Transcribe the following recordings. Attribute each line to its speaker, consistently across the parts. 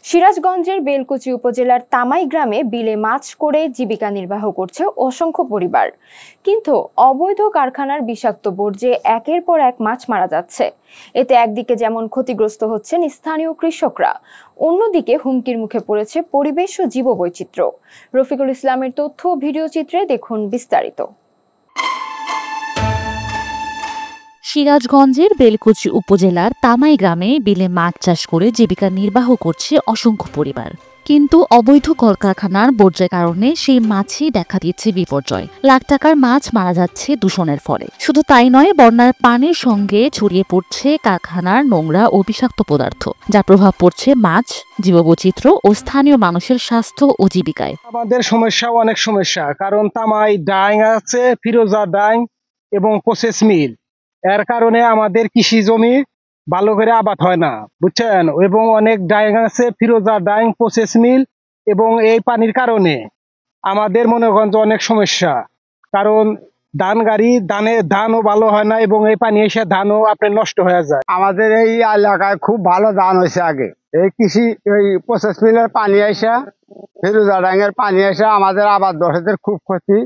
Speaker 1: সিরাজগঞ্জের বেলকুচি উপজেলার তামাই গ্রামে বিলে মাছ করে জীবিকা নির্বাহ করছে অসংখ্য পরিবার। কিন্তু অবৈধ কারখানার বিষাক্ত বর্জ্যে একের পর এক মাছ মারা যাচ্ছে। এতে একদিকে যেমন ক্ষতিগ্রস্ত হচ্ছেন স্থানীয় কৃষকরা, অন্যদিকে হুমকির মুখে পড়েছে পরিবেশ ও জীববৈচিত্র্য। রফিকুল ইসলামের তথ্য ও ভিডিও চিত্রে দেখুন বিস্তারিত।
Speaker 2: সিরাজগঞ্জের বেলকুচি উপজেলার তামাই গ্রামে বিলে মাছ চাষ করে জীবিকা নির্বাহ করছে অসংখ্য পরিবার। কিন্তু অবৈধ কলকারখানার বর্জ্যের কারণে সেই মাছই দেখা দিচ্ছে বিপর্যয়। লাখ টাকার মাছ মারা যাচ্ছে দূষণের ফলে। শুধু তাই নয়, বন্যার পানির সঙ্গে ছড়িয়ে পড়ছে কারখানার নোংরা ও বিষাক্ত পদার্থ, যার প্রভাব পড়ছে মাছ, জীববৈচিত্র্য ও স্থানীয় মানুষের স্বাস্থ্য ও জীবিকায়।
Speaker 3: আমাদের অনেক সমস্যা, কারণ তামাই ডাইং আছে, ফিরোজা ডাইং এবং প্রসেস মিল। এর কারণে আমাদের কৃষি জমি ভালো করে আবাদ হয় না, বুঝছেন। এবং অনেক ডাইং আছে, ফিরোজা ডাইং, প্রসেস মিল, এবং এই পানির কারণে আমাদের মনে করেন অনেক সমস্যা। কারণ ধানও ভালো হয় না, এবং এই পানি এসে ধানও আপনার নষ্ট হয়ে যায়।
Speaker 4: আমাদের এই এলাকায় খুব ভালো ধান হয়েছে আগে। এই কৃষি এই প্রসেস মিলের পানি আসা, ফিরোজা ডাঙ্গের পানি আসা আমাদের আবাদ দশের খুব ক্ষতি।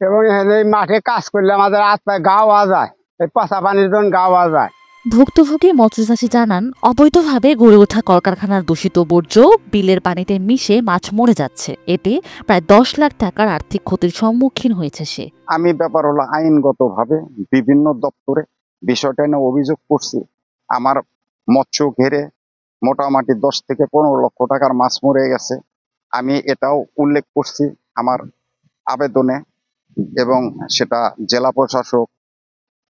Speaker 4: এবং এখানে মাঠে কাজ করলে আমাদের হাত পায়ে গাওয়া যায়, এই পচা পানির জন্য গাওয়া যায়।
Speaker 2: ভুক্তভোগী মৎস্যচাষী জানান, অবৈধভাবে গড়ে ওঠা কলকারখানার দূষিত বর্জ্য বিলের পানিতে মিশে মাছ মরে যাচ্ছে। এতে প্রায় 10 লাখ টাকার আর্থিক ক্ষতির সম্মুখীন হয়েছে সে।
Speaker 5: আমি ব্যাপার হলো আইনগতভাবে বিভিন্ন দপ্তরে বিষয়টা নিয়ে অভিযোগ করছি। আমার মৎস্য ঘেরে মোটামুটি 10 থেকে 15 লক্ষ টাকার মাছ মরে গেছে। আমি এটাও উল্লেখ করছি আমার আবেদনে, এবং সেটা জেলা প্রশাসক,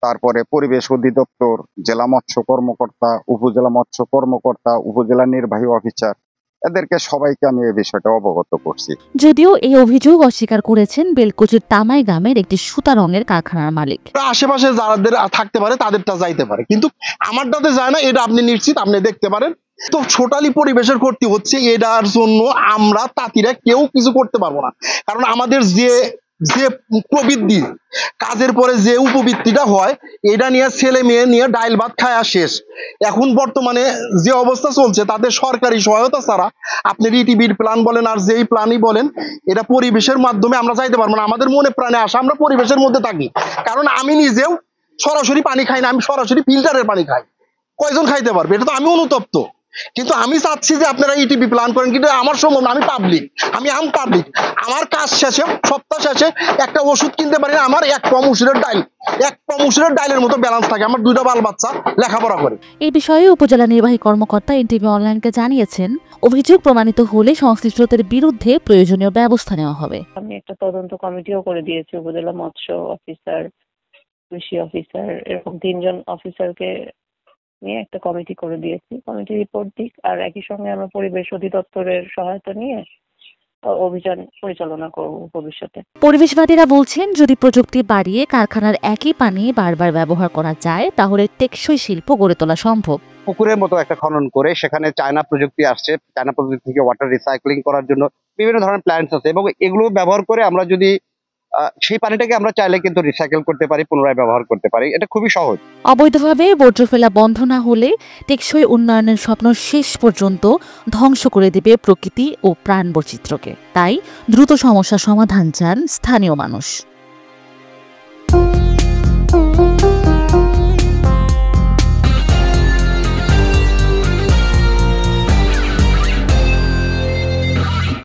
Speaker 5: তারপরে পরিবেশ অধিদপ্তর, জেলা মৎস্য কর্মকর্তা, উপজেলা মৎস্য কর্মকর্তা, উপজেলা নির্বাহী অফিসার, এদেরকে সবাইকে আমি এই বিষয়টা অবগত করছি।
Speaker 2: যদিও এই অভিযোগ অস্বীকার করেছেন বেলকুচির তামাই গ্রামের একটি সুতা রঙের কারখানার মালিক।
Speaker 6: আশেপাশে যাদের থাকতে পারে তাদেরটা যাইতে পারে, কিন্তু আমারটাতে যায় না, এটা আপনি নিশ্চিত আপনি দেখতে পারেন। তো টোটালি পরিবেশের ক্ষতি হচ্ছে, এটার জন্য আমরা তাঁতিরা কেউ কিছু করতে পারবো না। কারণ আমাদের যে প্রবৃদ্ধি, কাজের পরে যে উপবৃত্তিটা হয়, এটা নিয়ে ছেলে মেয়ে নিয়ে ডাইল ভাত খায়া শেষ। এখন বর্তমানে যে অবস্থা চলছে, তাদের সরকারি সহায়তা ছাড়া আপনি ইটিভির প্ল্যান বলেন আর যেই প্ল্যানই বলেন, এটা পরিবেশের মাধ্যমে আমরা যাইতে পারবো না। আমাদের মনে প্রাণে আসা আমরা পরিবেশের মধ্যে থাকি। কারণ আমি নিজেও সরাসরি পানি খাই না, আমি সরাসরি ফিল্টারের পানি খাই। কয়জন খাইতে পারবে? এটা তো আমি অনুতপ্ত। কিন্তু আমি চাচ্ছি যে আপনারা ইটিভি প্ল্যান করেন, কিন্তু আমার সম্ভব না। আমি পাবলিক, আমি পাবলিক। আমার কাজ শেষে, সপ্তাহ শেষে একটা ওষুধ কিনতে পারি না। আমার এক পা মুসুরের ডাইলের মতো ব্যালেন্স থাকে। আমার 2টা বাল বাচ্চা লেখাপড়া করে।
Speaker 2: এই বিষয়ে উপজেলা নির্বাহী কর্মকর্তা এনটিভি অনলাইনকে জানিয়েছেন, অভিযোগ প্রমাণিত হলে সংশ্লিষ্টদের বিরুদ্ধে প্রয়োজনীয় ব্যবস্থা নেওয়া হবে।
Speaker 7: আমি একটা তদন্ত কমিটিও করে দিয়েছি, উপজেলা মৎস্য অফিসার, কৃষি অফিসার, এরকম 3 জন অফিসারকে নিয়ে একটা কমিটি করে দিয়েছি। কমিটি রিপোর্ট দিক, আর একই সঙ্গে আমরা পরিবেশ অধিদপ্তরের সহায়তা নিয়ে অভিযান পরিচালনা করব ভবিষ্যতে।
Speaker 2: পরিবেশবাদীরা বলছেন, যদি প্রযুক্তি বাড়িয়ে কারখানার একই পানি বারবার ব্যবহার করা যায়, তাহলে টেকসই শিল্প গড়ে তোলা সম্ভব।
Speaker 8: পুকুরের মতো একটা খনন করে সেখানে চায়না প্রযুক্তি আসছে, চায়না প্রযুক্তি থেকে ওয়াটার রিসাইক্লিং করার জন্য বিভিন্ন ধরনের প্ল্যান্টস আছে, এবং এগুলো ব্যবহার করে আমরা যদি সেই পানিটাকে আমরা চাইলে কিন্তু রিসাইকেল করতে পারি, পুনরায় ব্যবহার করতে পারি। এটা খুবই সহজ।
Speaker 2: অবৈধভাবে বর্জ্য ফেলা বন্ধ না হলে টেকসই উন্নয়নের স্বপ্ন শেষ পর্যন্ত ধ্বংস করে দেবে প্রকৃতি ও প্রাণ বৈচিত্র্যকে। তাই দ্রুত সমস্যা সমাধান চান স্থানীয় মানুষ।